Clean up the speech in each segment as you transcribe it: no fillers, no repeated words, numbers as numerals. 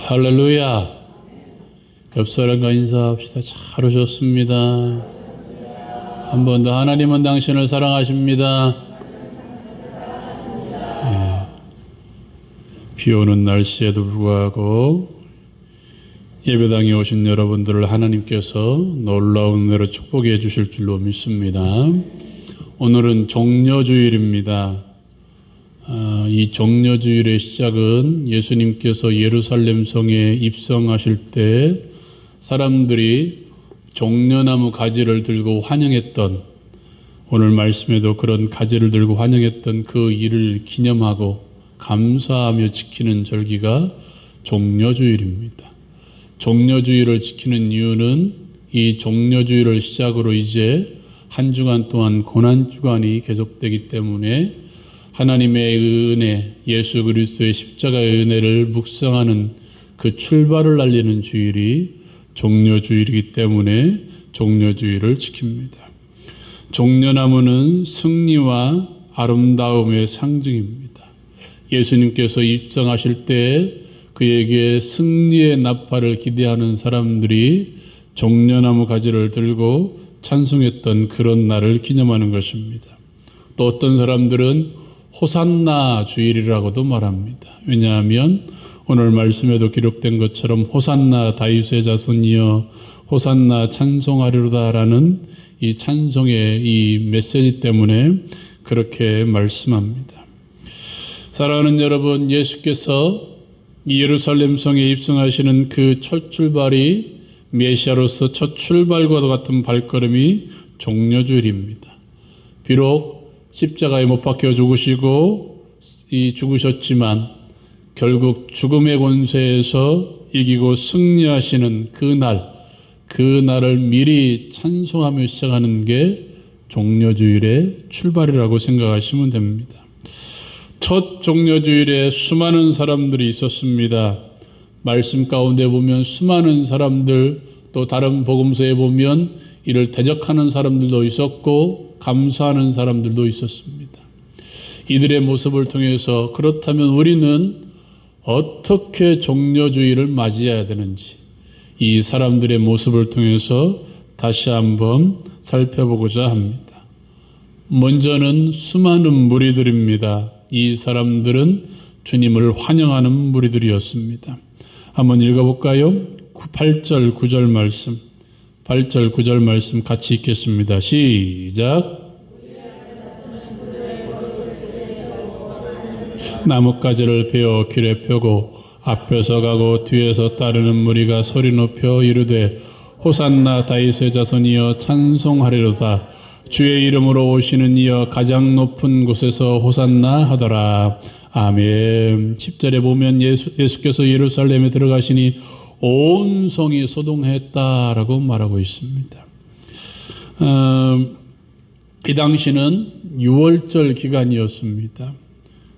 할렐루야. 옆 사람과 인사합시다. 잘 오셨습니다. 한 번 더 하나님은 당신을 사랑하십니다. 비 오는 날씨에도 불구하고 예배당에 오신 여러분들을 하나님께서 놀라운 은혜로 축복해 주실 줄로 믿습니다. 오늘은 종려주일입니다. 이 종려주일의 시작은 예수님께서 예루살렘 성에 입성하실 때 사람들이 종려나무 가지를 들고 환영했던, 오늘 말씀에도 그런 가지를 들고 환영했던 그 일을 기념하고 감사하며 지키는 절기가 종려주일입니다. 종려주일을 지키는 이유는 이 종려주일을 시작으로 이제 한 주간 동안 고난주간이 계속되기 때문에 하나님의 은혜, 예수 그리스도의 십자가의 은혜를 묵상하는 그 출발을 알리는 주일이 종려주일이기 때문에 종려주일을 지킵니다. 종려나무는 승리와 아름다움의 상징입니다. 예수님께서 입성하실 때 그에게 승리의 나팔을 기대하는 사람들이 종려나무 가지를 들고 찬송했던 그런 날을 기념하는 것입니다. 또 어떤 사람들은 호산나 주일이라고도 말합니다. 왜냐하면 오늘 말씀에도 기록된 것처럼 호산나 다윗의 자손이여 호산나 찬송하리로다라는 이 찬송의 이 메시지 때문에 그렇게 말씀합니다. 사랑하는 여러분, 예수께서 이 예루살렘 성에 입성하시는 그 첫 출발이 메시아로서 첫 출발과도 같은 발걸음이 종려주일입니다. 비록 십자가에 못 박혀 죽으시고 죽으셨지만 결국 죽음의 권세에서 이기고 승리하시는 그 날을 미리 찬송하며 시작하는 게 종려주일의 출발이라고 생각하시면 됩니다. 첫 종려주일에 수많은 사람들이 있었습니다. 말씀 가운데 보면 수많은 사람들, 또 다른 복음서에 보면 이를 대적하는 사람들도 있었고 감사하는 사람들도 있었습니다. 이들의 모습을 통해서 그렇다면 우리는 어떻게 종려주일을 맞이해야 되는지 이 사람들의 모습을 통해서 다시 한번 살펴보고자 합니다. 먼저는 수많은 무리들입니다. 이 사람들은 주님을 환영하는 무리들이었습니다. 한번 읽어볼까요? 8절 9절 말씀, 8절 9절 말씀 같이 읽겠습니다. 시작. 나뭇가지를 베어 길에 펴고 앞에서 가고 뒤에서 따르는 무리가 소리 높여 이르되 호산나 다윗의 자손이여 찬송하리로다. 주의 이름으로 오시는 이여 가장 높은 곳에서 호산나 하더라. 아멘. 10절에 보면 예수께서 예루살렘에 들어가시니 온 성이 소동했다라고 말하고 있습니다. 이 당시는 6월절 기간이었습니다.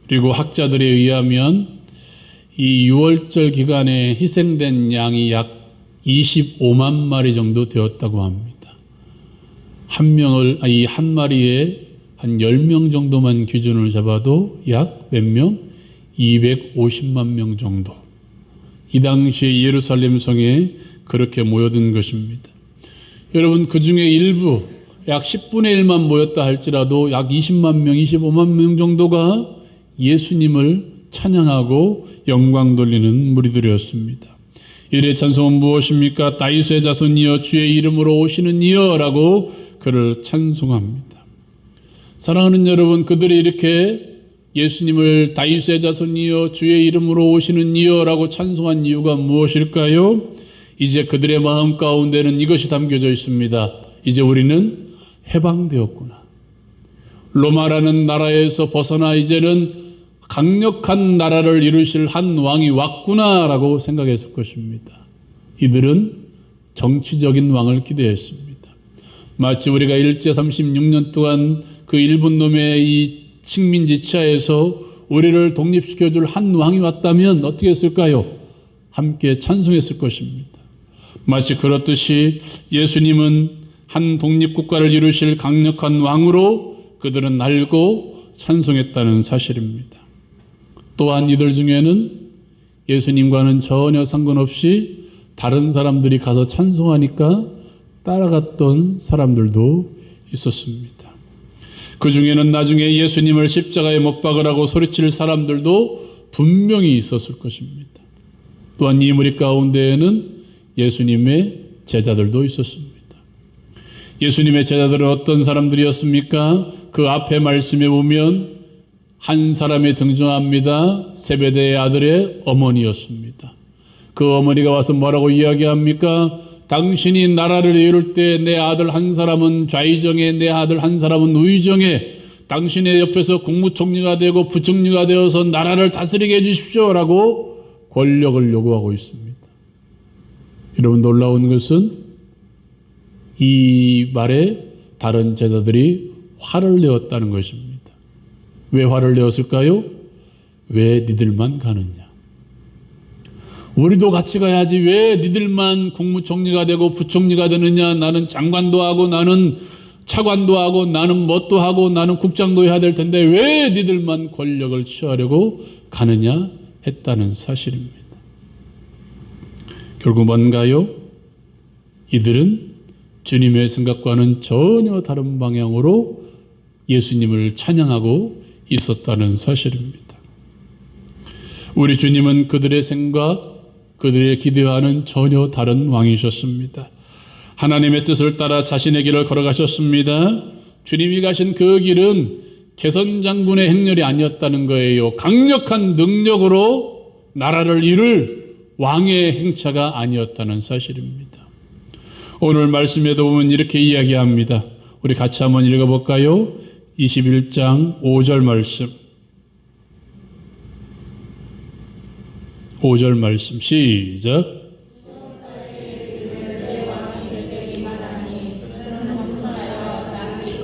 그리고 학자들에 의하면 이 6월절 기간에 희생된 양이 약 25만 마리 정도 되었다고 합니다. 이 한 마리에 한 10명 정도만 기준을 잡아도 약 몇 명? 250만 명 정도. 이 당시에 예루살렘 성에 그렇게 모여든 것입니다. 여러분, 그 중에 일부 약 10분의 1만 모였다 할지라도 약 20만 명, 25만 명 정도가 예수님을 찬양하고 영광 돌리는 무리들이었습니다. 이들의 찬송은 무엇입니까? 다윗의 자손이여 주의 이름으로 오시는 이여 라고 그를 찬송합니다. 사랑하는 여러분, 그들이 이렇게 예수님을 다윗의 자손이여 주의 이름으로 오시는 이여 라고 찬송한 이유가 무엇일까요? 이제 그들의 마음 가운데는 이것이 담겨져 있습니다. 이제 우리는 해방되었구나. 로마라는 나라에서 벗어나 이제는 강력한 나라를 이루실 한 왕이 왔구나 라고 생각했을 것입니다. 이들은 정치적인 왕을 기대했습니다. 마치 우리가 일제 36년 동안 그 일본 놈의 이 식민지 치하에서 우리를 독립시켜줄 한 왕이 왔다면 어떻게 했을까요? 함께 찬송했을 것입니다. 마치 그렇듯이 예수님은 한 독립국가를 이루실 강력한 왕으로 그들은 알고 찬송했다는 사실입니다. 또한 이들 중에는 예수님과는 전혀 상관없이 다른 사람들이 가서 찬송하니까 따라갔던 사람들도 있었습니다. 그 중에는 나중에 예수님을 십자가에 못 박으라고 소리칠 사람들도 분명히 있었을 것입니다. 또한 이 무리 가운데에는 예수님의 제자들도 있었습니다. 예수님의 제자들은 어떤 사람들이었습니까? 그 앞에 말씀에 보면 한 사람이 등장합니다. 세베대의 아들의 어머니였습니다. 그 어머니가 와서 뭐라고 이야기합니까? 당신이 나라를 이룰 때 내 아들 한 사람은 좌의정에, 내 아들 한 사람은 우의정에, 당신의 옆에서 국무총리가 되고 부총리가 되어서 나라를 다스리게 해주십시오라고 권력을 요구하고 있습니다. 여러분, 놀라운 것은 이 말에 다른 제자들이 화를 내었다는 것입니다. 왜 화를 내었을까요? 왜 니들만 가느냐? 우리도 같이 가야지 왜 니들만 국무총리가 되고 부총리가 되느냐? 나는 장관도 하고 나는 차관도 하고 나는 뭣도 하고 나는 국장도 해야 될 텐데 왜 니들만 권력을 취하려고 가느냐? 했다는 사실입니다. 결국 뭔가요? 이들은 주님의 생각과는 전혀 다른 방향으로 예수님을 찬양하고 있었다는 사실입니다. 우리 주님은 그들의 생각, 그들의 기대와는 전혀 다른 왕이셨습니다. 하나님의 뜻을 따라 자신의 길을 걸어가셨습니다. 주님이 가신 그 길은 개선장군의 행렬이 아니었다는 거예요. 강력한 능력으로 나라를 이룰 왕의 행차가 아니었다는 사실입니다. 오늘 말씀에도 보면 이렇게 이야기합니다. 우리 같이 한번 읽어볼까요? 21장 5절 말씀. 5절 말씀 시작.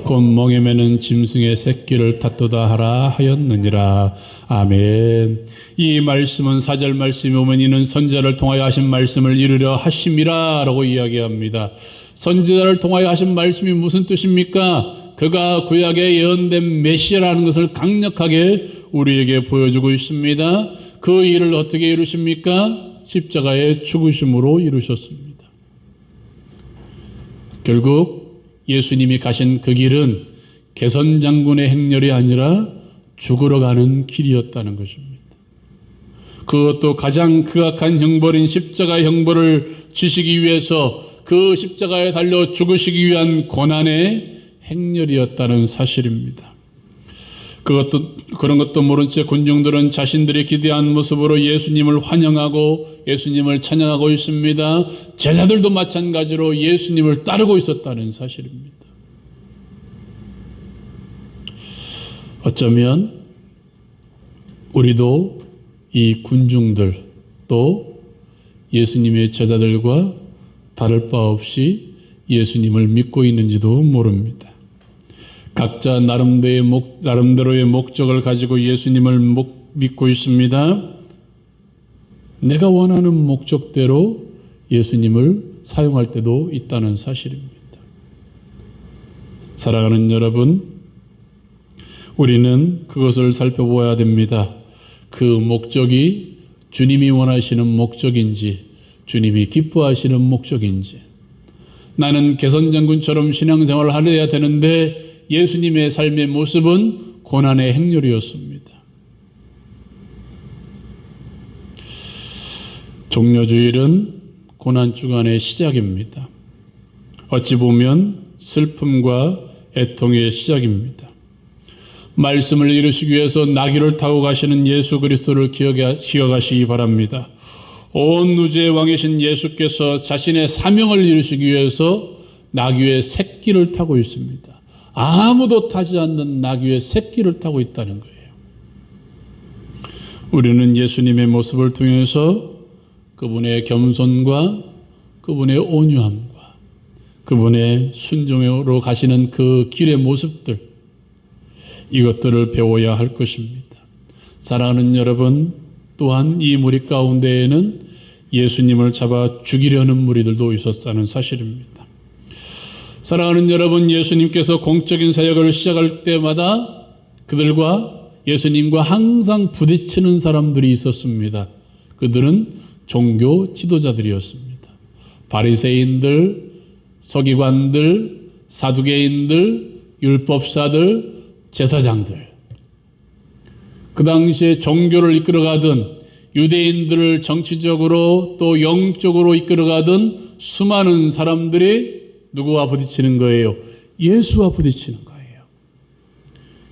곧 멍에 매는 짐승의 새끼를 탓도다 하라 하였느니라. 아멘. 이 말씀은 4절 말씀에 보면 이는 선지자를 통하여 하신 말씀을 이루려 하심이라 라고 이야기합니다. 선지자를 통하여 하신 말씀이 무슨 뜻입니까? 그가 구약에 예언된 메시아라는 것을 강력하게 우리에게 보여주고 있습니다. 그 일을 어떻게 이루십니까? 십자가의 죽으심으로 이루셨습니다. 결국 예수님이 가신 그 길은 개선장군의 행렬이 아니라 죽으러 가는 길이었다는 것입니다. 그것도 가장 극악한 형벌인 십자가의 형벌을 지시기 위해서 그 십자가에 달려 죽으시기 위한 고난의 행렬이었다는 사실입니다. 그런 것도 모른 채 군중들은 자신들이 기대한 모습으로 예수님을 환영하고 예수님을 찬양하고 있습니다. 제자들도 마찬가지로 예수님을 따르고 있었다는 사실입니다. 어쩌면 우리도 이 군중들 또 예수님의 제자들과 다를 바 없이 예수님을 믿고 있는지도 모릅니다. 각자 나름대로의 목적을 가지고 예수님을 믿고 있습니다. 내가 원하는 목적대로 예수님을 사용할 때도 있다는 사실입니다. 사랑하는 여러분, 우리는 그것을 살펴보아야 됩니다. 그 목적이 주님이 원하시는 목적인지, 주님이 기뻐하시는 목적인지. 나는 개선장군처럼 신앙생활을 하려야 되는데 예수님의 삶의 모습은 고난의 행렬이었습니다. 종려주일은 고난주간의 시작입니다. 어찌 보면 슬픔과 애통의 시작입니다. 말씀을 이루시기 위해서 나귀를 타고 가시는 예수 그리스도를 기억하시기 바랍니다. 온 우주의 왕이신 예수께서 자신의 사명을 이루시기 위해서 나귀의 새끼를 타고 있습니다. 아무도 타지 않는 나귀의 새끼를 타고 있다는 거예요. 우리는 예수님의 모습을 통해서 그분의 겸손과 그분의 온유함과 그분의 순종으로 가시는 그 길의 모습들, 이것들을 배워야 할 것입니다. 사랑하는 여러분, 또한 이 무리 가운데에는 예수님을 잡아 죽이려는 무리들도 있었다는 사실입니다. 사랑하는 여러분, 예수님께서 공적인 사역을 시작할 때마다 그들과 예수님과 항상 부딪히는 사람들이 있었습니다. 그들은 종교 지도자들이었습니다. 바리새인들, 서기관들, 사두개인들, 율법사들, 제사장들. 그 당시에 종교를 이끌어가던 유대인들을 정치적으로 또 영적으로 이끌어가던 수많은 사람들이 누구와 부딪히는 거예요? 예수와 부딪히는 거예요.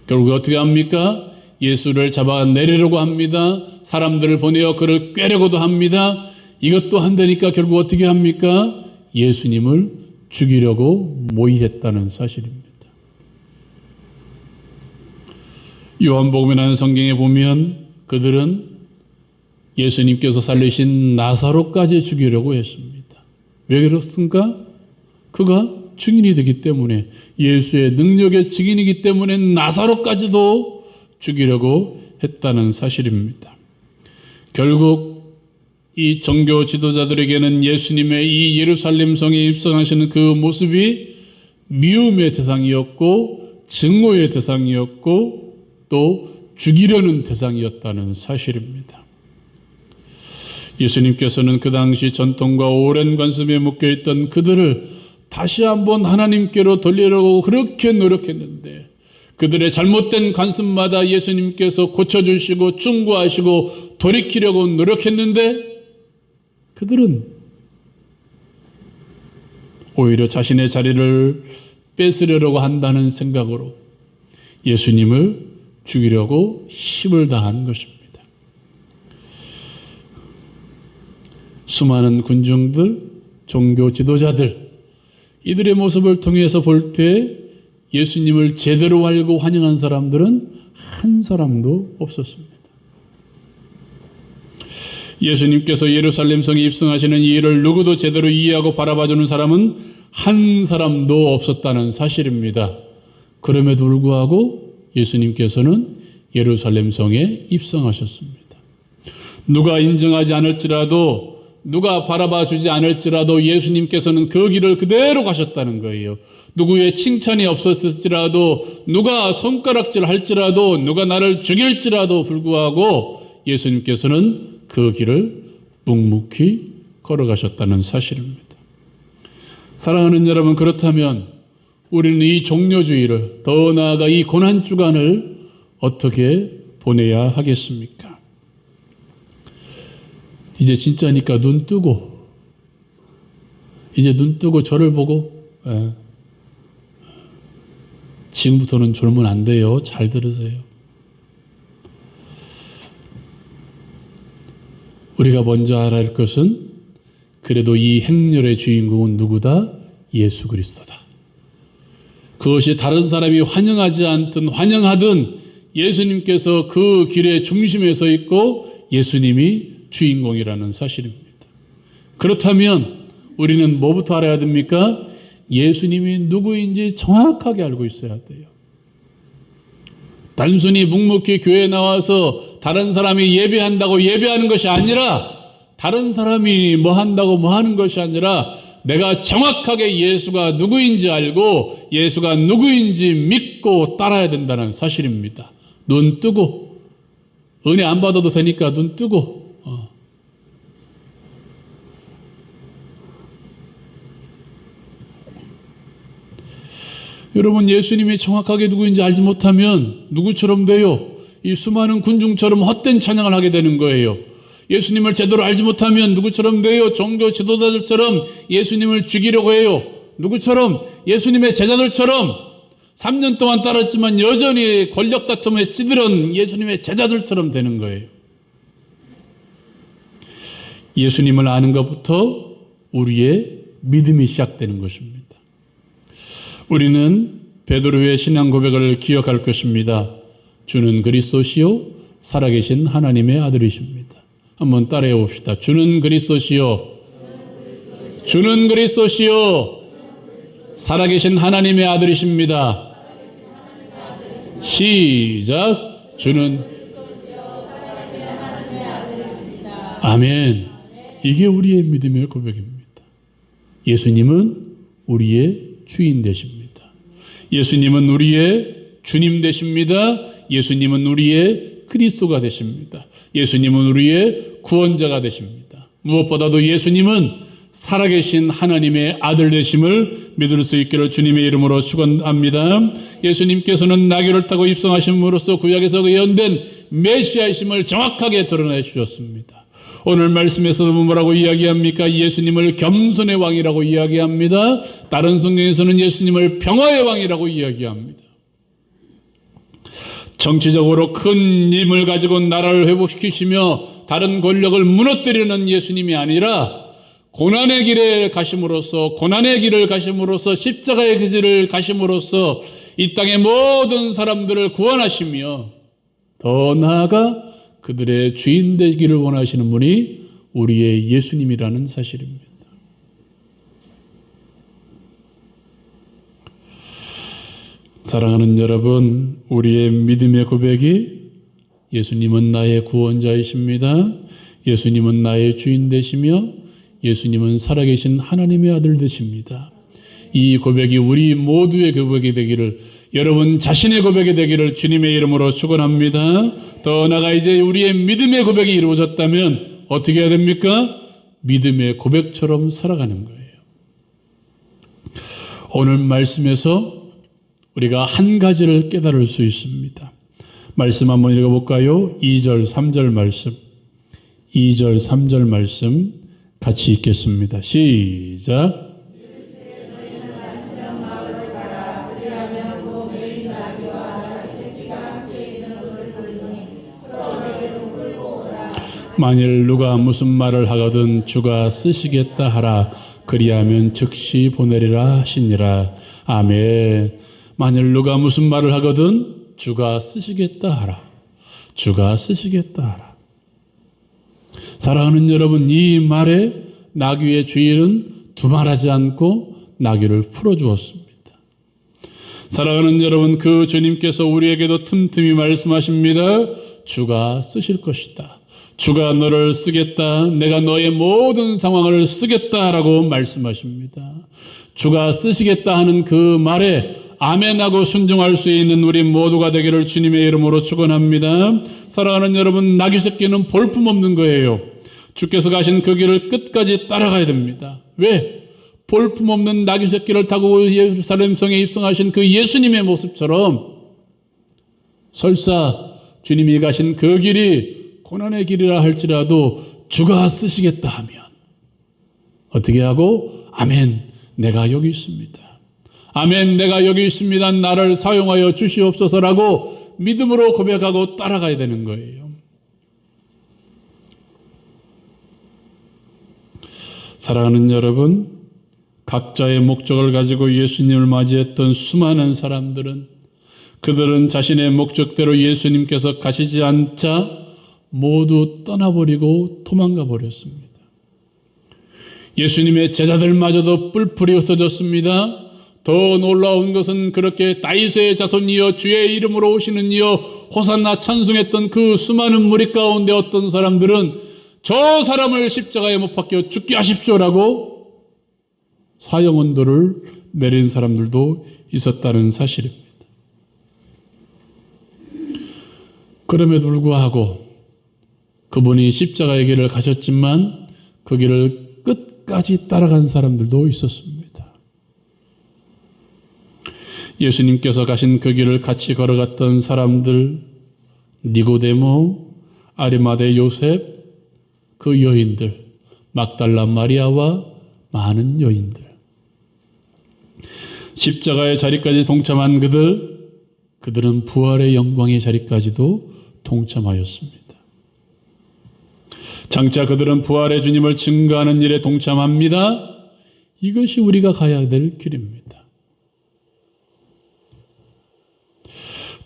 결국 어떻게 합니까? 예수를 잡아내려고 합니다. 사람들을 보내어 그를 꿰려고도 합니다. 이것도 한다니까 결국 어떻게 합니까? 예수님을 죽이려고 모의했다는 사실입니다. 요한복음이라는 성경에 보면 그들은 예수님께서 살리신 나사로까지 죽이려고 했습니다. 왜 그렇습니까? 그가 증인이 되기 때문에, 예수의 능력의 증인이기 때문에 나사로까지도 죽이려고 했다는 사실입니다. 결국 이 종교 지도자들에게는 예수님의 이 예루살렘 성에 입성하시는 그 모습이 미움의 대상이었고 증오의 대상이었고 또 죽이려는 대상이었다는 사실입니다. 예수님께서는 그 당시 전통과 오랜 관습에 묶여있던 그들을 다시 한번 하나님께로 돌리려고 그렇게 노력했는데, 그들의 잘못된 관습마다 예수님께서 고쳐주시고 충고하시고 돌이키려고 노력했는데, 그들은 오히려 자신의 자리를 뺏으려고 한다는 생각으로 예수님을 죽이려고 힘을 다한 것입니다. 수많은 군중들, 종교 지도자들, 이들의 모습을 통해서 볼 때 예수님을 제대로 알고 환영한 사람들은 한 사람도 없었습니다. 예수님께서 예루살렘 성에 입성하시는 이 일을 누구도 제대로 이해하고 바라봐주는 사람은 한 사람도 없었다는 사실입니다. 그럼에도 불구하고 예수님께서는 예루살렘 성에 입성하셨습니다. 누가 인정하지 않을지라도, 누가 바라봐주지 않을지라도 예수님께서는 그 길을 그대로 가셨다는 거예요. 누구의 칭찬이 없었을지라도, 누가 손가락질 할지라도, 누가 나를 죽일지라도 불구하고 예수님께서는 그 길을 묵묵히 걸어가셨다는 사실입니다. 사랑하는 여러분, 그렇다면 우리는 이 종료주의를, 더 나아가 이 고난주간을 어떻게 보내야 하겠습니까? 이제 진짜니까 눈 뜨고, 이제 눈 뜨고 저를 보고, 지금부터는 졸면 안 돼요. 잘 들으세요. 우리가 먼저 알아야 할 것은, 그래도 이 행렬의 주인공은 누구다? 예수 그리스도다. 그것이 다른 사람이 환영하지 않든 환영하든 예수님께서 그 길의 중심에 서 있고 예수님이 주인공이라는 사실입니다. 그렇다면 우리는 뭐부터 알아야 됩니까? 예수님이 누구인지 정확하게 알고 있어야 돼요. 단순히 묵묵히 교회에 나와서 다른 사람이 예배한다고 예배하는 것이 아니라, 다른 사람이 뭐 한다고 뭐 하는 것이 아니라, 내가 정확하게 예수가 누구인지 알고 예수가 누구인지 믿고 따라야 된다는 사실입니다. 눈 뜨고, 은혜 안 받아도 되니까 눈 뜨고, 여러분, 예수님이 정확하게 누구인지 알지 못하면 누구처럼 돼요? 이 수많은 군중처럼 헛된 찬양을 하게 되는 거예요. 예수님을 제대로 알지 못하면 누구처럼 돼요? 종교 지도자들처럼 예수님을 죽이려고 해요. 누구처럼? 예수님의 제자들처럼 3년 동안 따랐지만 여전히 권력 다툼에 찌들은 예수님의 제자들처럼 되는 거예요. 예수님을 아는 것부터 우리의 믿음이 시작되는 것입니다. 우리는 베드로의 신앙 고백을 기억할 것입니다. 주는 그리스도시요 살아계신 하나님의 아들이십니다. 한번 따라해 봅시다. 주는 그리스도시요, 주는 그리스도시요 살아계신 하나님의 아들이십니다. 시작. 주는 아멘. 이게 우리의 믿음의 고백입니다. 예수님은 우리의 주인 되십니다. 예수님은 우리의 주님 되십니다. 예수님은 우리의 그리스도가 되십니다. 예수님은 우리의 구원자가 되십니다. 무엇보다도 예수님은 살아계신 하나님의 아들 되심을 믿을 수 있기를 주님의 이름으로 축원합니다. 예수님께서는 나귀를 타고 입성하심으로써 구약에서 예언된 메시아이심을 정확하게 드러내 주셨습니다. 오늘 말씀에서는 뭐라고 이야기합니까? 예수님을 겸손의 왕이라고 이야기합니다. 다른 성경에서는 예수님을 평화의 왕이라고 이야기합니다. 정치적으로 큰 힘을 가지고 나라를 회복시키시며 다른 권력을 무너뜨리는 예수님이 아니라 고난의 길을 가심으로써 십자가의 길을 가심으로써 이 땅의 모든 사람들을 구원하시며 더 나아가 그들의 주인 되기를 원하시는 분이 우리의 예수님이라는 사실입니다. 사랑하는 여러분, 우리의 믿음의 고백이 예수님은 나의 구원자이십니다. 예수님은 나의 주인 되시며 예수님은 살아계신 하나님의 아들 되십니다. 이 고백이 우리 모두의 고백이 되기를, 여러분 자신의 고백이 되기를 주님의 이름으로 축원합니다. 더 나아가 이제 우리의 믿음의 고백이 이루어졌다면 어떻게 해야 됩니까? 믿음의 고백처럼 살아가는 거예요. 오늘 말씀에서 우리가 한 가지를 깨달을 수 있습니다. 말씀 한번 읽어볼까요? 2절, 3절 말씀. 2절, 3절 말씀 같이 읽겠습니다. 시작. 만일 누가 무슨 말을 하거든 주가 쓰시겠다 하라. 그리하면 즉시 보내리라 하시니라. 아멘. 만일 누가 무슨 말을 하거든 주가 쓰시겠다 하라. 주가 쓰시겠다 하라. 사랑하는 여러분, 이 말에 나귀의 주인은 두말하지 않고 나귀를 풀어주었습니다. 사랑하는 여러분, 그 주님께서 우리에게도 틈틈이 말씀하십니다. 주가 쓰실 것이다. 주가 너를 쓰겠다. 내가 너의 모든 상황을 쓰겠다라고 말씀하십니다. 주가 쓰시겠다 하는 그 말에 아멘하고 순종할 수 있는 우리 모두가 되기를 주님의 이름으로 축원합니다. 사랑하는 여러분, 나귀 새끼는 볼품없는 거예요. 주께서 가신 그 길을 끝까지 따라가야 됩니다. 왜? 볼품없는 나귀 새끼를 타고 예루살렘 성에 입성하신 그 예수님의 모습처럼 설사 주님이 가신 그 길이 고난의 길이라 할지라도 주가 쓰시겠다 하면 어떻게 하고? 아멘, 내가 여기 있습니다. 아멘, 내가 여기 있습니다. 나를 사용하여 주시옵소서라고 믿음으로 고백하고 따라가야 되는 거예요. 사랑하는 여러분, 각자의 목적을 가지고 예수님을 맞이했던 수많은 사람들은 그들은 자신의 목적대로 예수님께서 가시지 않자 모두 떠나버리고 도망가 버렸습니다. 예수님의 제자들마저도 뿔뿔이 흩어졌습니다. 더 놀라운 것은 그렇게 다윗의 자손이여 주의 이름으로 오시는 이여 호산나 찬송했던 그 수많은 무리 가운데 어떤 사람들은 저 사람을 십자가에 못 박혀 죽게 하십시오라고 사형언도를 내린 사람들도 있었다는 사실입니다. 그럼에도 불구하고 그분이 십자가의 길을 가셨지만 그 길을 끝까지 따라간 사람들도 있었습니다. 예수님께서 가신 그 길을 같이 걸어갔던 사람들, 니고데모, 아리마대 요셉, 그 여인들, 막달라 마리아와 많은 여인들, 십자가의 자리까지 동참한 그들은 부활의 영광의 자리까지도 동참하였습니다. 장차 그들은 부활의 주님을 증거하는 일에 동참합니다. 이것이 우리가 가야 될 길입니다.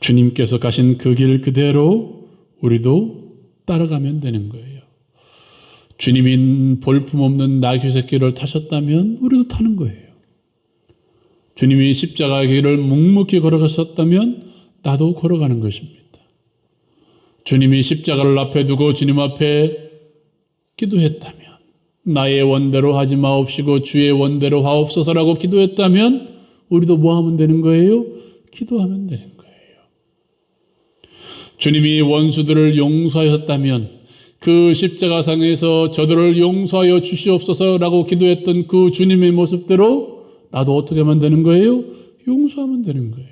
주님께서 가신 그 길 그대로 우리도 따라가면 되는 거예요. 주님이 볼품없는 나귀 새끼를 타셨다면 우리도 타는 거예요. 주님이 십자가 길을 묵묵히 걸어갔었다면 나도 걸어가는 것입니다. 주님이 십자가를 앞에 두고 주님 앞에 기도했다면 나의 원대로 하지 마옵시고 주의 원대로 하옵소서라고 기도했다면 우리도 뭐 하면 되는 거예요? 기도하면 되는 거예요. 주님이 원수들을 용서하셨다면 그 십자가상에서 저들을 용서하여 주시옵소서라고 기도했던 그 주님의 모습대로 나도 어떻게 하면 되는 거예요? 용서하면 되는 거예요.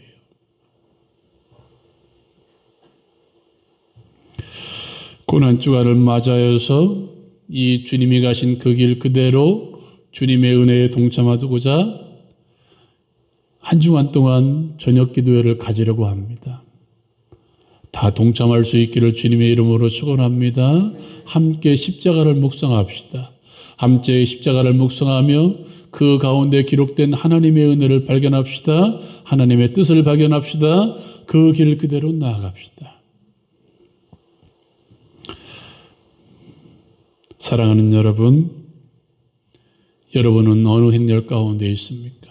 고난주간을 맞아서 이 주님이 가신 그 길 그대로 주님의 은혜에 동참하고자 한 주간 동안 저녁 기도회를 가지려고 합니다. 다 동참할 수 있기를 주님의 이름으로 축원합니다. 함께 십자가를 묵상합시다. 함께 십자가를 묵상하며 그 가운데 기록된 하나님의 은혜를 발견합시다. 하나님의 뜻을 발견합시다. 그 길 그대로 나아갑시다. 사랑하는 여러분, 여러분은 어느 행렬 가운데 있습니까?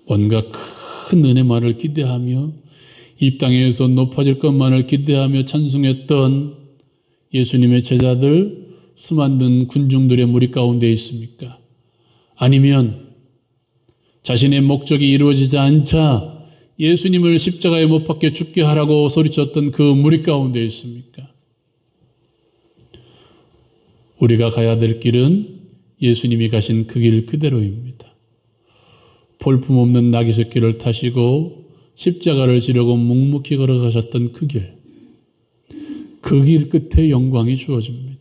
뭔가 큰 은혜만을 기대하며 이 땅에서 높아질 것만을 기대하며 찬송했던 예수님의 제자들, 수많은 군중들의 무리 가운데 있습니까? 아니면 자신의 목적이 이루어지지 않자 예수님을 십자가에 못 박혀 죽게 하라고 소리쳤던 그 무리 가운데 있습니까? 우리가 가야 될 길은 예수님이 가신 그 길 그대로입니다. 볼품없는 나귀 새끼를 타시고 십자가를 지려고 묵묵히 걸어가셨던 그 길. 그 길 끝에 영광이 주어집니다.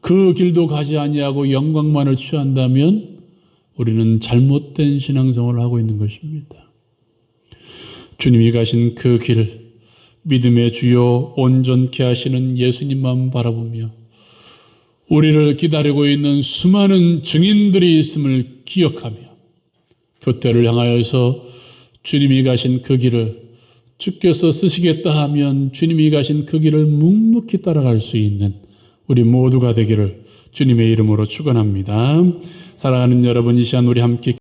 그 길도 가지 아니하고 영광만을 취한다면 우리는 잘못된 신앙생활을 하고 있는 것입니다. 주님이 가신 그 길, 믿음의 주요 온전케 하시는 예수님만 바라보며 우리를 기다리고 있는 수많은 증인들이 있음을 기억하며 교태를 향하여서 주님이 가신 그 길을 주께서 쓰시겠다 하면 주님이 가신 그 길을 묵묵히 따라갈 수 있는 우리 모두가 되기를 주님의 이름으로 축원합니다. 사랑하는 여러분, 이 시간 우리 함께